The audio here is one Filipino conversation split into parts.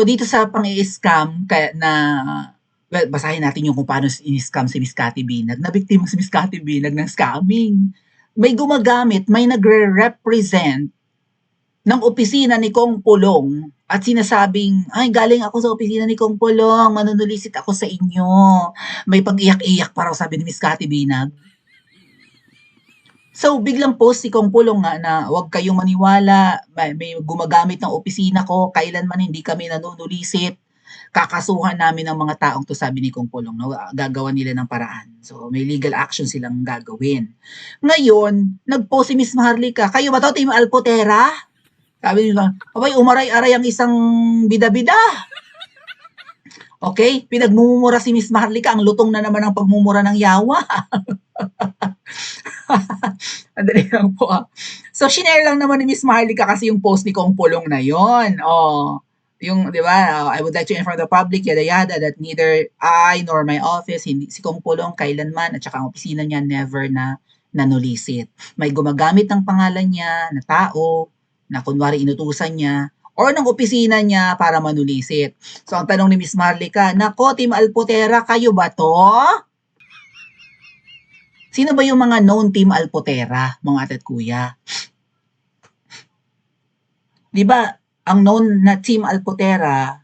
So dito sa pang-i-scam kaya na well, basahin natin yung kung paano ini-scam si Miss Cathy Binag. Nabiktima si Miss Cathy Binag ng scamming. May gumagamit, may nagre-represent ng opisina ni Kong Pulong at sinasabing, ay galing ako sa opisina ni Kong Pulong, manunulisit ako sa inyo. May pag-iyak-iyak para sabi ni Miss Cathy Binag. So, biglang post si Kong Pulong nga na huwag kayong maniwala, may gumagamit ng opisina ko, kailanman hindi kami nanunulisit, kakasuhan namin ang mga taong to, sabi ni Kong Pulong, no? Gagawa nila ng paraan. So, may legal action silang gagawin. Ngayon, nag-post si Miss Maharlika, kayo ba to, Team Alpotera? Sabi nila, abay, umaray-aray ang isang bida-bida. Okay? Pinagmumura si Miss Maharlika, ang lutong na naman ang pagmumura ng yawa. Andali lang po So, shinare lang naman ni Miss Maharlika kasi yung post ni Kong Pulong na yon. Yung, di ba, I would like to inform the public, yada yada, that neither I nor my office, hindi si Kong Pulong kailanman, at saka ang opisina niya never na nanulisit. May gumagamit ng pangalan niya na tao, na kunwari inutusan niya, or ng opisina niya para manulisit. So, ang tanong ni Miss Maharlika, nako, Team Alpotera, kayo ba to? Sino ba yung mga known Team Alpotera, mga ate at kuya? Di ba, ang known na Team Alpotera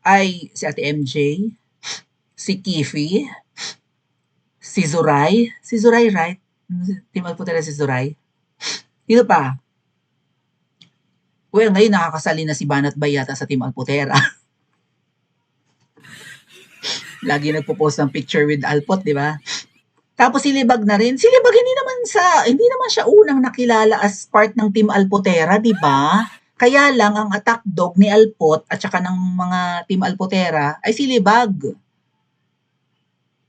ay si Ate MJ, si Kifi, si Zuray. Si Zuray, right? Team Alpotera si Zuray. Sino pa? Well, ngayon nakakasali na si Banat Bayata sa Team Alpotera. Lagi nagpo-post ng picture with Alpot, di ba? Tapos si Libag na rin. Si Libag hindi naman siya unang nakilala as part ng Team Alpotera, di ba? Kaya lang ang attack dog ni Alpot at saka ng mga Team Alpotera ay si Libag.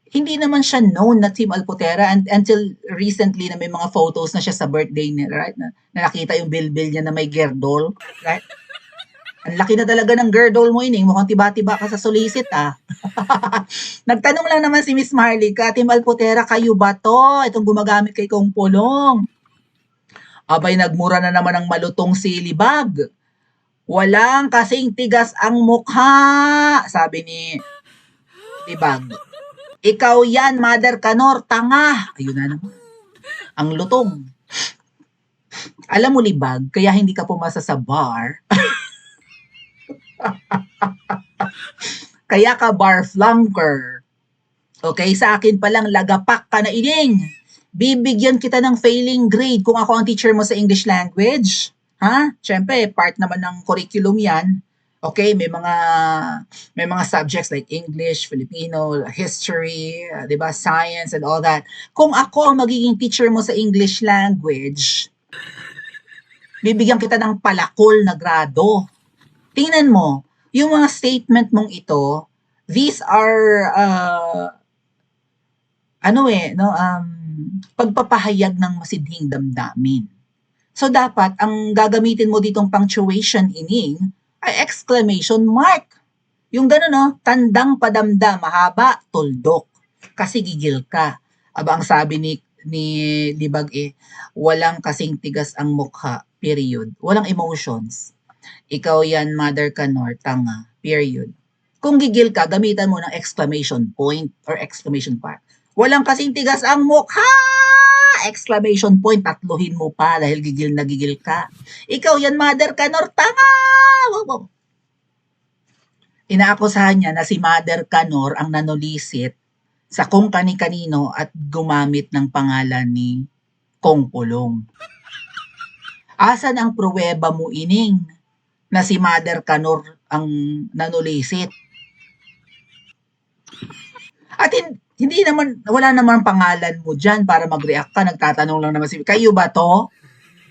Hindi naman siya known na Team Alpotera until recently na may mga photos na siya sa birthday niya, right? Na nakita yung bilbil niya na may girdle, right? Ang laki na talaga ng girdle mo, Ining. Mukhang tiba-tiba ka sa solicit, Nagtanong lang naman si Miss Maharlika, Team Alpotera, kayo ba to? Itong gumagamit kay Kong Pulong. Abay, nagmura na naman ng malutong si Libag. Walang kasing tigas ang mukha, sabi ni Libag. Ikaw yan, Mother Kanor, tanga. Ayun na naman. Ang lutong. Alam mo, Libag, kaya hindi ka pumasa sa bar. Kaya ka bar flunker. Okay, sa akin palang lagapak ka na, Ining. Bibigyan kita ng failing grade kung ako ang teacher mo sa English language. Siyempre, part naman ng curriculum yan. Okay, may mga subjects like English, Filipino, history, 'di ba, science and all that. Kung ako ang magiging teacher mo sa English language, bibigyan kita ng palakol na grado. Tingnan mo, yung mga statement mong ito, these are pagpapahayag ng masidhing damdamin. So dapat ang gagamitin mo ditong punctuation, Ining, ay exclamation mark. Yung gano'n, tandang padamdam, mahaba, tuldok. Kasi gigil ka. Aba, ang sabi ni Libag walang kasing tigas ang mukha, period. Walang emotions. Ikaw yan, Mother Kanor, tanga, period. Kung gigil ka, gamitan mo ng exclamation point or exclamation mark. Walang kasing tigas ang mukha! Exclamation point, tatluhin mo pa dahil gigil na gigil ka. Ikaw yan, Mother Kanor, tanga! Inaakusahan niya na si Mother Kanor ang nanulisit sa kung kani-kanino at gumamit ng pangalan ni Kong Pulong. Asan ang pruweba mo, Ining, na si Mother Kanor ang nanulisit? At hindi naman, wala naman pangalan mo dyan para mag-react ka. Nagtatanong lang naman kayo ba to?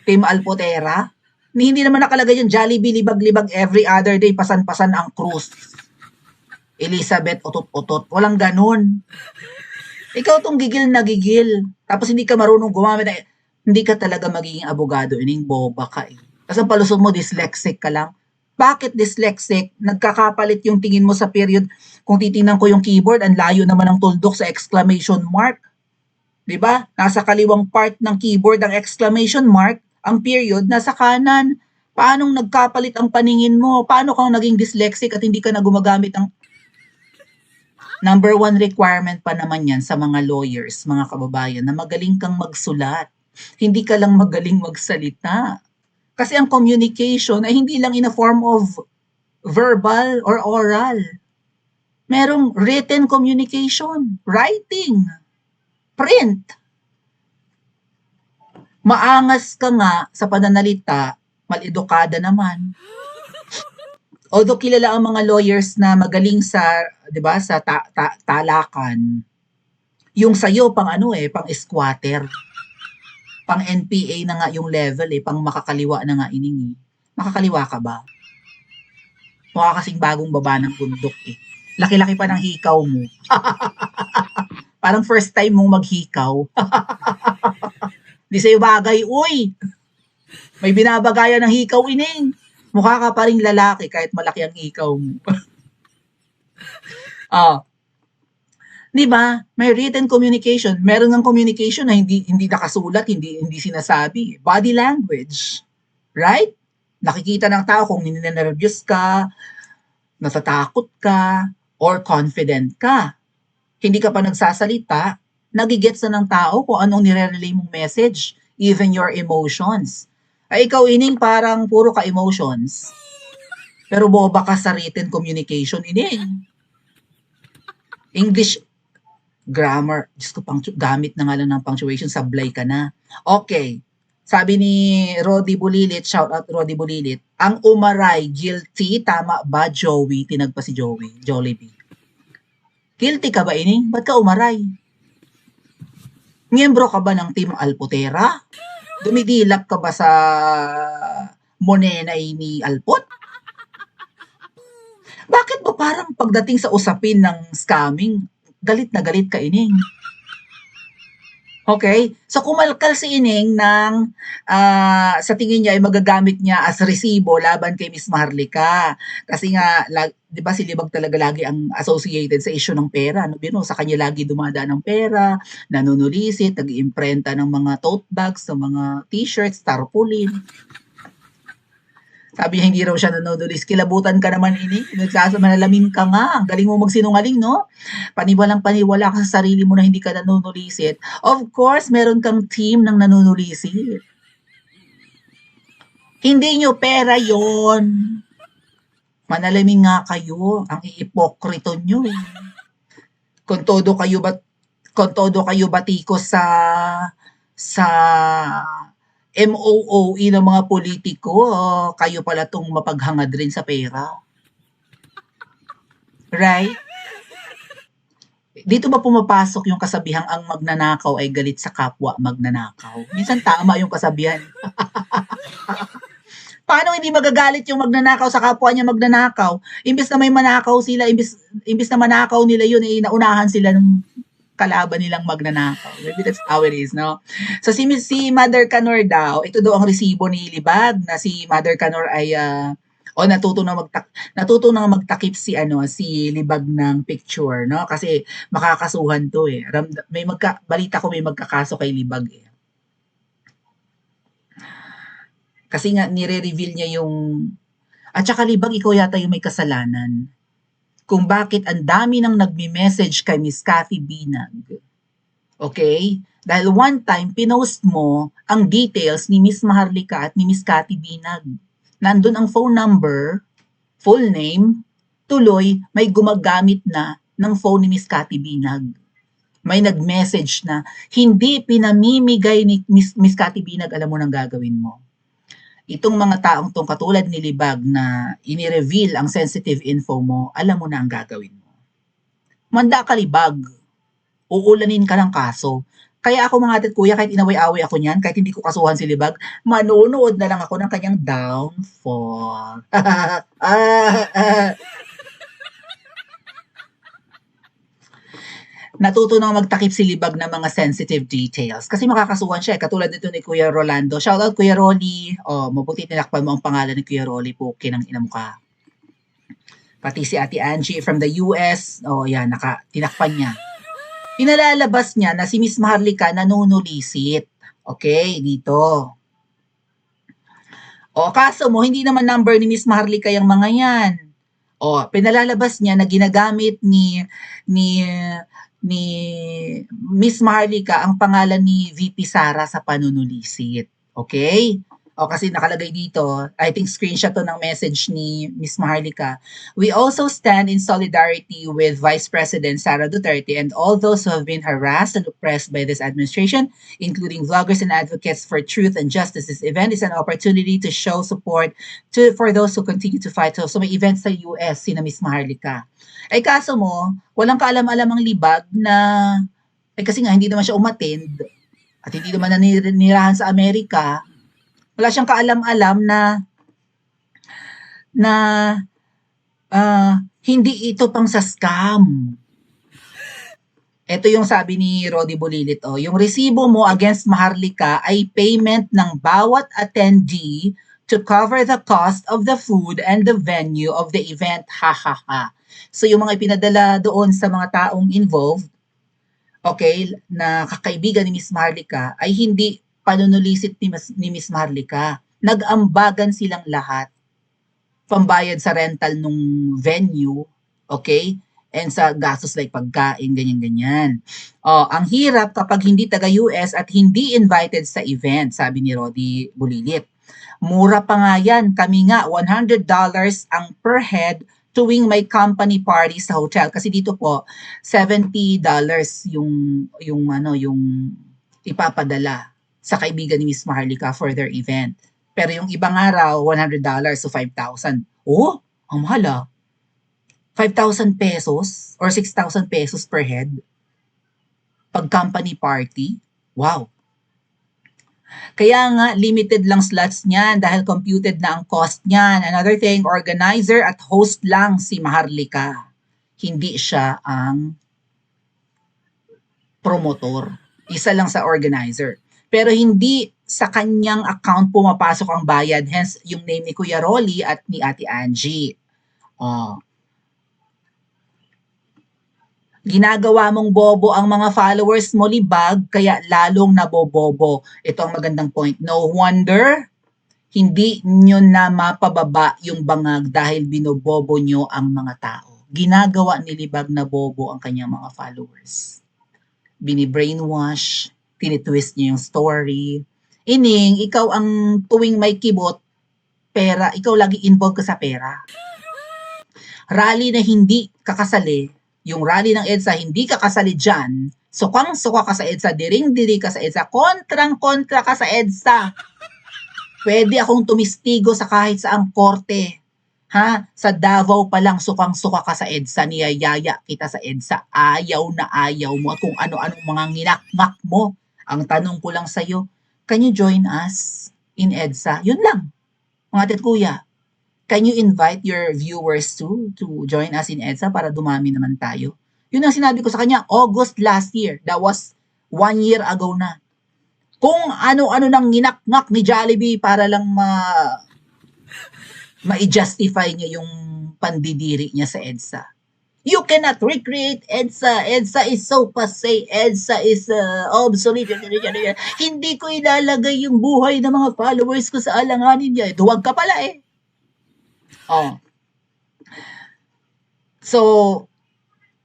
Team Alpotera? Hindi naman nakalagay yung Jollibee, libag-libag every other day, pasan-pasan ang cruise. Elizabeth, utot-utot. Walang ganun. Ikaw tong gigil na gigil. Tapos hindi ka marunong gumamit. Hindi ka talaga magiging abogado. Ining boba ka eh. Tapos ang palusot mo, dyslexic ka lang. Bakit dyslexic? Nagkakapalit yung tingin mo sa period. Kung titingnan ko yung keyboard, ang layo naman ng tuldok sa exclamation mark. Diba? Nasa kaliwang part ng keyboard ang exclamation mark, ang period nasa kanan. Paanong nagkapalit ang paningin mo? Paano kang naging dyslexic at hindi ka na gumagamit ng number one requirement pa naman yan sa mga lawyers, mga kababayan, na magaling kang magsulat. Hindi ka lang magaling magsalita. Kasi ang communication ay hindi lang in a form of verbal or oral. Merong written communication, writing, print. Maangas ka nga sa pananalita, mal-edukada naman. Although kilala ang mga lawyers na magaling sa, 'di ba, sa talakan. Yung sa'yo pang pang squatter. Pang NPA na nga yung level pang makakaliwa na nga ining. Makakaliwa ka ba? Mukha kasing bagong baba ng bundok Laki-laki pa ng hikaw mo. Parang first time mong maghikaw. Di sa'yo bagay, uy! May binabagayan ng hikaw ining. Mukha ka pa ring lalaki kahit malaki ang hikaw mo. Di ba? May written communication. Meron ng communication na hindi nakasulat, hindi sinasabi. Body language. Right? Nakikita ng tao kung ninenervyos ka, natatakot ka, or confident ka. Hindi ka pa nagsasalita, nagigets na ng tao kung anong nire-relay mong message, even your emotions. Ay ikaw ining parang puro ka emotions. Pero boba ka sa written communication ining. English grammar, Diyos ko, gamit na nga lang ng punctuation, sablay ka na. Okay. Sabi ni Roddy Bulilit, shout out Roddy Bulilit, ang umaray, guilty, tama ba, Joey? Tinagpa si Joey, Jollibee. Guilty ka ba ining? Ba't ka umaray? Miyembro ka ba ng Team Alpotera? Dumidilap ka ba sa monenay ni Alpot? Bakit ba parang pagdating sa usapin ng scamming, galit na galit ka ining? Okay? So kumalkal si ining ng sa tingin niya ay magagamit niya as resibo laban kay Miss Maharlika. Kasi nga, 'di ba si Libag talaga lagi ang associated sa issue ng pera. No? Bino, sa kanya lagi dumadaan ng pera, nanunulisit, nag-iimprenta ng mga tote bags, ng mga t-shirts, tarpaulin. Sabi niya, hindi raw siya nanunulis. Kilabutan ka naman ini. Manalamin ka nga. Ang galing mo magsinungaling, no? Paniwalang-paniwala ka sa sarili mo na hindi ka nanunulisit. Of course, meron kang team ng nanunulisit. Hindi nyo pera yon. Manalamin nga kayo. Ang iipokrito nyo. Kung todo kayo batikos sa MOOE ng mga politiko, kayo pala tong mapaghangad rin sa pera. Right? Dito ba pumapasok yung kasabihang ang magnanakaw ay galit sa kapwa magnanakaw? Minsan tama yung kasabihan. Paano hindi magagalit yung magnanakaw sa kapwa niya magnanakaw? Imbes na may manakaw sila, imbes na manakaw nila yun, naunahan sila ng kalaban nilang magnanakaw. Maybe that's how it is, no? So si Mother Canor daw, ito daw ang resibo ni Libag na si Mother Canor ay natuto na magtakip si Libag ng picture, no? Kasi makakasuhan to balita ko may magkakaso kay Libag Kasi nga nire-reveal niya yung at saka Libag, ikaw yata yung may kasalanan kung bakit ang dami nang nagme-message kay Miss Cathy Binag. Okay? Dahil one time, pinost mo ang details ni Miss Maharlika at ni Miss Cathy Binag. Nandun ang phone number, full name, tuloy may gumagamit na ng phone ni Miss Cathy Binag. May nag-message na hindi pinamimigay ni Miss Cathy Binag, alam mo nang gagawin mo. Itong mga taong tong katulad ni Libag na ini-reveal ang sensitive info mo, alam mo na ang gagawin mo. Manda ka, Libag. Uulanin ka ng kaso. Kaya ako mga atit kuya, kahit inaway-away ako niyan, kahit hindi ko kasuhan si Libag, manonood na lang ako ng kanyang downfall. Natuto nang magtakip si Libag ng mga sensitive details. Kasi makakasuhan siya. Katulad nito ni Kuya Rolando. Shoutout Kuya Rolly. Mabuti tinakpan mo ang pangalan ni Kuya Rolly. Pukin ang ina mo ka. Pati si Ate Angie from the US. Yan, tinakpan niya. Pinalalabas niya na si Miss Maharlika nanunulisit. Okay, dito. O kaso mo, hindi naman number ni Miss Maharlika yung mga yan. O, pinalalabas niya na ginagamit ni ni Miss Maharlika ang pangalan ni VP Sara sa panunulisit. Okay? O kasi nakalagay dito, I think screenshot to ng message ni Miss Maharlika. We also stand in solidarity with Vice President Sara Duterte and all those who have been harassed and oppressed by this administration, including vloggers and advocates for truth and justice. This event is an opportunity to show support for those who continue to fight. So may event sa US, sina Miss Maharlika. Ay kaso mo, walang kaalam-alam ang libag na, kasi nga hindi naman siya umattend at hindi naman nanirahan sa Amerika, wala siyang kaalam-alam na hindi ito pang sa scam. Ito yung sabi ni Rodi Bulilit, yung resibo mo against Maharlika ay payment ng bawat attendee to cover the cost of the food and the venue of the event, ha ha ha. So yung mga ipinadala doon sa mga taong involved, okay, na kakaibigan ni Miss Maharlika ay hindi panunulisit ni Miss Maharlika. Nag-ambagan silang lahat. Pambayad sa rental nung venue, okay? And sa gastos like pagkain, ganyan-ganyan. Ang hirap kapag hindi taga-US at hindi invited sa event, sabi ni Rodi Bulilit. Mura pa nga yan. Kami nga, $100 ang per head tuwing may company party sa hotel. Kasi dito po, $70 yung ipapadala sa kaibigan ni Miss Maharlika for their event. Pero yung ibang araw, $100 so 5,000. Oh, ang mahal ah. 5,000 pesos or 6,000 pesos per head pag company party. Wow. Kaya nga, limited lang slots niyan dahil computed na ang cost niyan. Another thing, organizer at host lang si Maharlika. Hindi siya ang promotor. Isa lang sa organizer. Pero hindi sa kanyang account pumapasok ang bayad. Hence, yung name ni Kuya Rolly at ni Ate Angie. Ginagawa mong bobo ang mga followers mo, libag, kaya lalong nabobobo. Ito ang magandang point. No wonder, hindi nyo na mapababa yung bangag dahil binobobo nyo ang mga tao. Ginagawa ni libag na bobo ang kanyang mga followers. Bini-brainwash, tinitwist niya yung story. Ining, ikaw ang tuwing may kibot, pera, ikaw lagi involved ka sa pera. Rally na hindi kakasali, yung rally ng EDSA, hindi kakasali dyan, sukang-suka ka sa EDSA, diring-diri ka sa EDSA, kontrang-kontra ka sa EDSA. Pwede akong tumistigo sa kahit saang korte. Ha? Sa Davao pa lang, sukang-suka ka sa EDSA, niyayaya kita sa EDSA, ayaw na ayaw mo at kung ano-anong mga nginakmak mo. Ang tanong ko lang sa'yo, can you join us in EDSA? Yun lang, mga tit kuya. Can you invite your viewers to join us in EDSA para dumami naman tayo? Yun ang sinabi ko sa kanya, August last year. That was 1 year ago na. Kung ano-ano nang nginakngak ni Jollibee para lang ma-justify niya yung pandidiri niya sa EDSA. You cannot recreate EDSA. EDSA is so passé. EDSA is obsolete. Hindi ko ilalagay yung buhay ng mga followers ko sa alanganin niya. Duwag ka pala eh. So,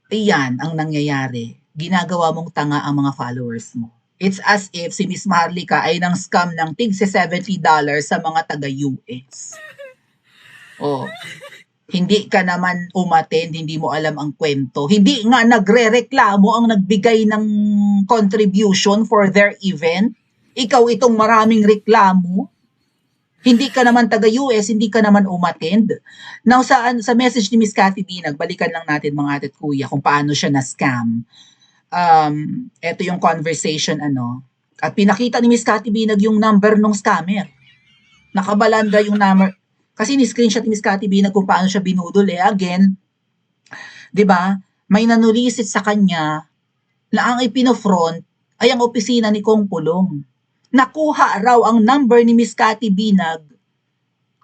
iyan ang nangyayari. Ginagawa mong tanga ang mga followers mo. It's as if si Miss Maharlika ay nang scam ng tig $70 sa mga taga-US. Hindi ka naman umattend, hindi mo alam ang kwento. Hindi nga nagre-reklamo ang nagbigay ng contribution for their event. Ikaw itong maraming reklamo. Hindi ka naman taga-US, hindi ka naman umattend. Now, sa message ni Miss Cathy Binag, balikan lang natin mga atit kuya kung paano siya na-scam. Ito yung conversation, at pinakita ni Miss Cathy Binag yung number ng scammer. Nakabalanda yung number. Kasi ni-screenshot ni Miss Cathy Binag kung paano siya binudol Again, di ba? May nanulisit sa kanya na ang ipino-front ay ang opisina ni Kong Pulong. Nakuha raw ang number ni Miss Cathy Binag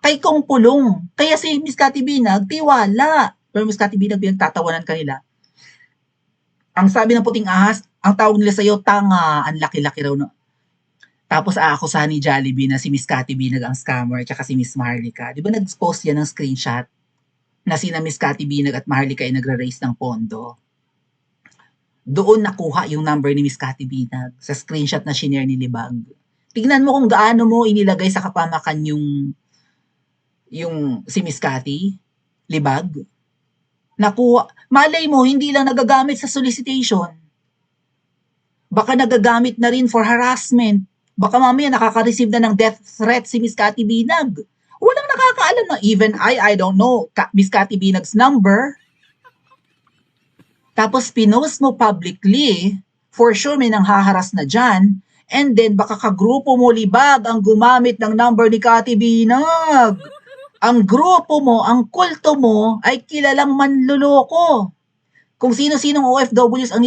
kay Kong Pulong. Kaya si Miss Cathy Binag, tiwala. Pero Miss Cathy Binag, pinagtatawanan kanila. Ang sabi ng puting ahas, ang tawag nila sa'yo, tanga. Ang laki-laki raw. No? Tapos aakusahan ni Jollibee na si Miss Cathy Binag ang scammer tsaka si Miss Maharlika. Di ba nag-post yan ng screenshot na sina Miss Cathy Binag at Maharlika ay nagre-raise ng pondo? Doon nakuha yung number ni Miss Cathy Binag sa screenshot na shinare ni Libag. Tingnan mo kung gaano mo inilagay sa kapamakan yung si Miss Cathy, Libag. Nakuha. Malay mo, hindi lang nagagamit sa solicitation. Baka nagagamit na rin for harassment. Baka mamaya nakaka-receive na ng death threat si Miss Cathy Binag. Walang nakakaalam na even I don't know Miss Cathy Binag's number. Tapos pinost mo publicly, for sure may nanghaharas na dyan, and then baka kagrupo mo Libag ang gumamit ng number ni Cathy Binag. Ang grupo mo, ang kulto mo ay kilalang manluloko. Kung sino-sinong OFWs ang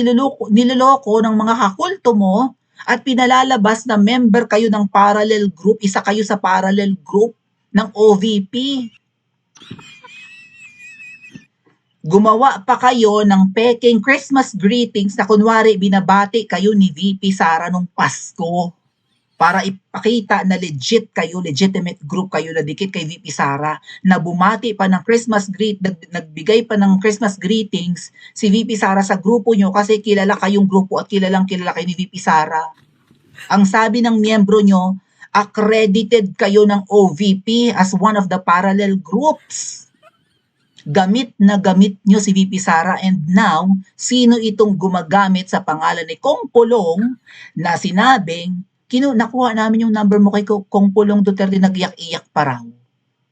niloloko ng mga kakulto mo at pinalalabas na member kayo ng parallel group, isa kayo sa parallel group ng OVP. Gumawa pa kayo ng peking Christmas greetings na kunwari binabati kayo ni VP Sara nung Pasko para ipakita na legit kayo, legitimate group kayo na dikit kay VP Sara, na bumati pa ng nagbigay pa ng Christmas greetings si VP Sara sa grupo nyo kasi kilala kayong grupo at kilalang kilala kayo ni VP Sara. Ang sabi ng miyembro nyo, accredited kayo ng OVP as one of the parallel groups. Gamit na gamit nyo si VP Sara, and now, sino itong gumagamit sa pangalan ni Kong Pulong na sinabing, nakuha namin yung number mo kay Kong Pulong Duterte, nag-iyak-iyak pa raw.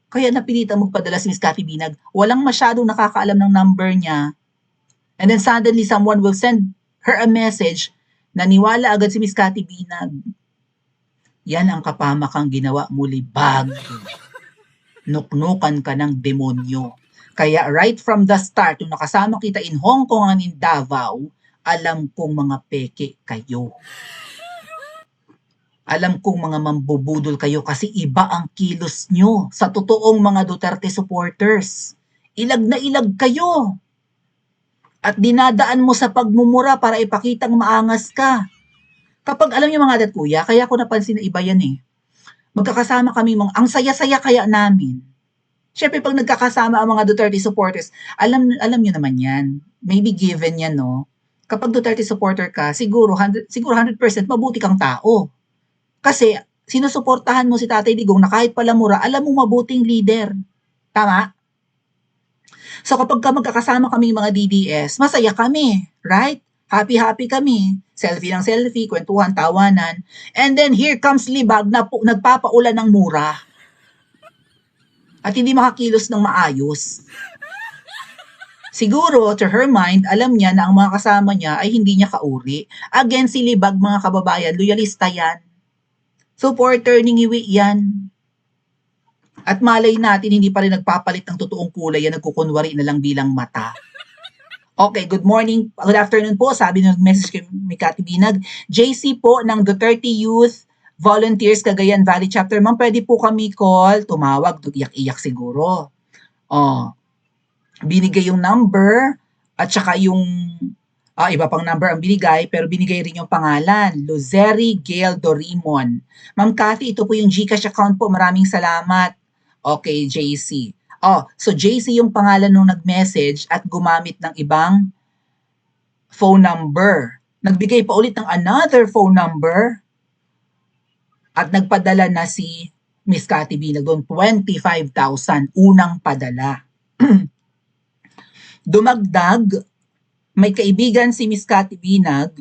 Kaya napilitan magpadala si Miss Cathy Binag. Walang masyadong nakakaalam ng number niya. And then suddenly someone will send her a message, naniwala agad si Miss Cathy Binag. Yan ang kapamakang ginawa mo, Libag. Nuknukan ka ng demonyo. Kaya right from the start, nung nakasama kita in Hong Kong and in Davao, alam kong mga peke kayo. Alam kong mga mambubudol kayo kasi iba ang kilos nyo sa totoong mga Duterte supporters. Ilag na ilag kayo. At dinadaan mo sa pagmumura para ipakitang maangas ka. Kapag alam niyo mga kuya, kaya ko napansin na iba yan eh. Magkakasama kami, ang saya-saya kaya namin. Siyempre pag nagkakasama ang mga Duterte supporters, alam niyo naman yan. Maybe given yan, no? Kapag Duterte supporter ka, siguro 100% mabuti kang tao. Kasi sinusuportahan mo si Tatay Digong na kahit pala mura, alam mo mabuting leader. Tama? So kapag magkakasama kami mga DDS, masaya kami, right? Happy-happy kami. Selfie ng selfie, kwentuhan, tawanan. And then here comes Libag na nagpapaulan ng mura. At hindi makakilos ng maayos. Siguro, to her mind, alam niya na ang mga kasama niya ay hindi niya kauri. Again, si Libag, mga kababayan, loyalista yan. Supporter ni Ngiwi yan. At malay natin, hindi pa rin nagpapalit ng totoong kulay yan, nagkukunwari na lang bilang mata. Okay, good morning, good afternoon po, sabi ng message kay Cathy Binag. JC po ng Duterte Youth Volunteers Cagayan Valley Chapter. Ma'am, pwede po kami call, tumawag, iyak-iyak siguro. Binigay yung number at saka yung iba pang number ang binigay, pero binigay rin yung pangalan, Luzeri Gail Dorimon. Ma'am Cathy, ito po yung GCash account po, maraming salamat. Okay, JC. So JC yung pangalan nung nag-message at gumamit ng ibang phone number. Nagbigay pa ulit ng another phone number at nagpadala na si Miss Cathy Binag doon, 25,000 unang padala. Dumagdag, may kaibigan si Miss Cathy Binag,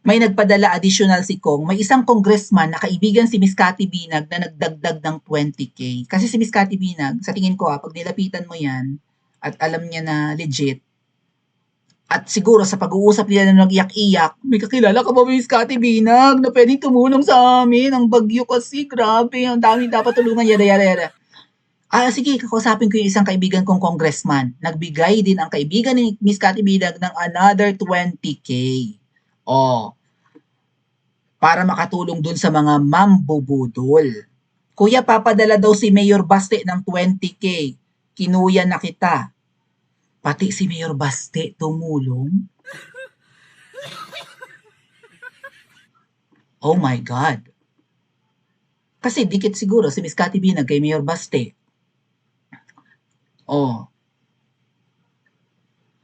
may nagpadala additional si Kong, may isang congressman na kaibigan si Miss Cathy Binag na nagdagdag ng 20K. Kasi si Miss Cathy Binag, sa tingin ko pag nilapitan mo yan at alam niya na legit, at siguro sa pag-uusap nila na nag-iyak-iyak, may kakilala ka ba Miss Cathy Binag na pwedeng tumulong sa amin? Ang bagyo kasi, grabe, ang dami dapat tulungan, yada. Sige, kakausapin ko yung isang kaibigan kong congressman. Nagbigay din ang kaibigan ni Miss Cathy Binag ng another 20K. Para makatulong dun sa mga mambubudol. Kuya, papadala daw si Mayor Baste ng 20K. Kinuya na kita. Pati si Mayor Baste tumulong. Oh my God. Kasi dikit siguro si Miss Cathy Binag kay Mayor Baste. Oh.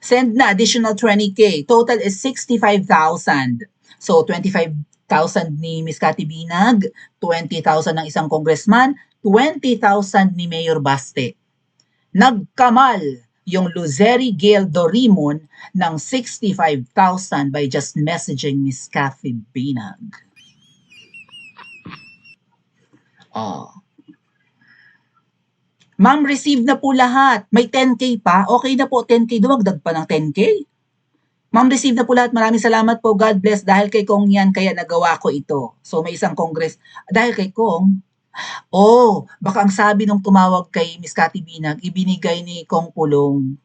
Send na additional 20K. Total is 65,000. So, 25,000 ni Miss Cathy Binag, 20,000 ng isang congressman, 20,000 ni Mayor Baste. Nagkamal yung Luzeri Gail Dorimon ng 65,000 by just messaging Miss Cathy Binag. Oh. Ma'am, receive na po lahat. May 10K pa. Okay na po, 10K. Dumagdag pa ng 10K. Ma'am, receive na po lahat. Maraming salamat po. God bless. Dahil kay Kong yan, kaya nagawa ko ito. So, may isang congress. Dahil kay Kong, baka ang sabi nung tumawag kay Miss Cathy Binag, ibinigay ni Kong Pulong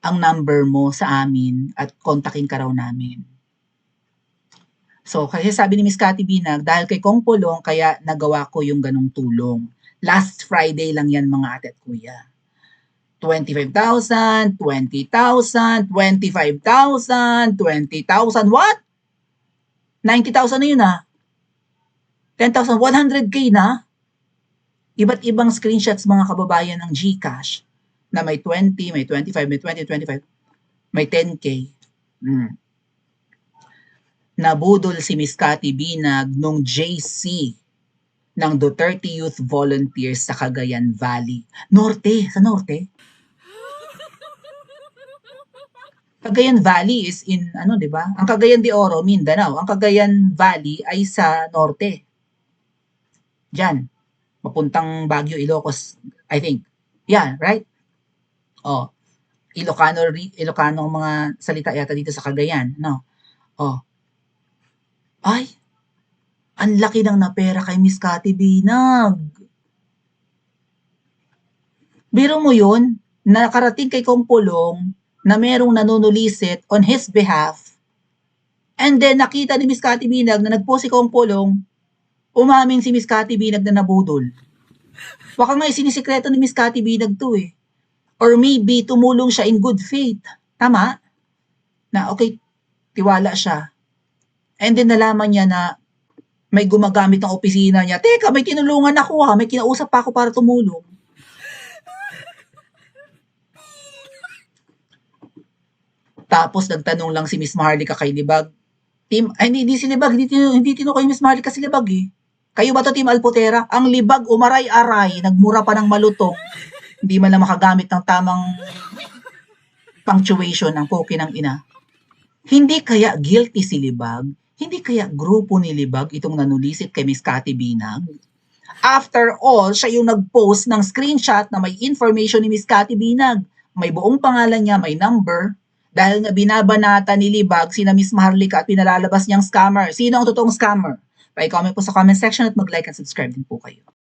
ang number mo sa amin at kontakin ka raw namin. So, kasi sabi ni Miss Cathy Binag, dahil kay Kong Pulong, kaya nagawa ko yung ganong tulong. Last Friday lang yan mga ate at kuya. 25,000, 20,000, 25,000, 20,000, what? 90,000 na yun 10,000, 100K na. Iba't ibang screenshots mga kababayan ng GCash na may 20, may 25, may 20, 25, may 10K. Nabudol si Miss Cathy Binag nung JC ng Duterte Youth Volunteers sa Cagayan Valley. Sa Norte. Cagayan Valley is in, di ba? Ang Cagayan de Oro, Mindanao. Ang Cagayan Valley ay sa Norte. Diyan. Papuntang Baguio, Ilocos, I think. Yeah, right? Ilocano ang mga salita yata dito sa Cagayan, no? Ay, ang laki ng napera kay Miss Cathy Binag. Biro mo yun, nakarating kay Kong Pulong na merong nanunulisit on his behalf, and then nakita ni Miss Cathy Binag na nagpost si Kong Pulong, umamin si Miss Cathy Binag na nabudol. Baka nga sinisikreto ni Miss Cathy Binag to eh. Or maybe tumulong siya in good faith. Tama? Na okay, tiwala siya. And then nalaman niya na may gumagamit ng opisina niya. Teka, may tinulungan ako may kinausap pa ako para tumulong. Tapos nagtanong lang si Miss Maharlika kay Libag. Hindi si Libag, hindi tinukoy Miss Maharlika si Libag eh. Kayo ba to Team Alpotera? Ang Libag umaray-aray, nagmura pa ng malutong. Hindi man lang makagamit ng tamang punctuation ng poke ng ina. Hindi kaya guilty si Libag? Hindi kaya grupo ni Libag itong nanulisit kay Miss Cathy Binag? After all, siya yung nag-post ng screenshot na may information ni Miss Cathy Binag. May buong pangalan niya, may number. Dahil nga binabanata ni Libag sina Miss Maharlika at pinalalabas niyang scammer. Sino ang totoong scammer? Pa-comment po sa comment section at mag-like and subscribe din po kayo.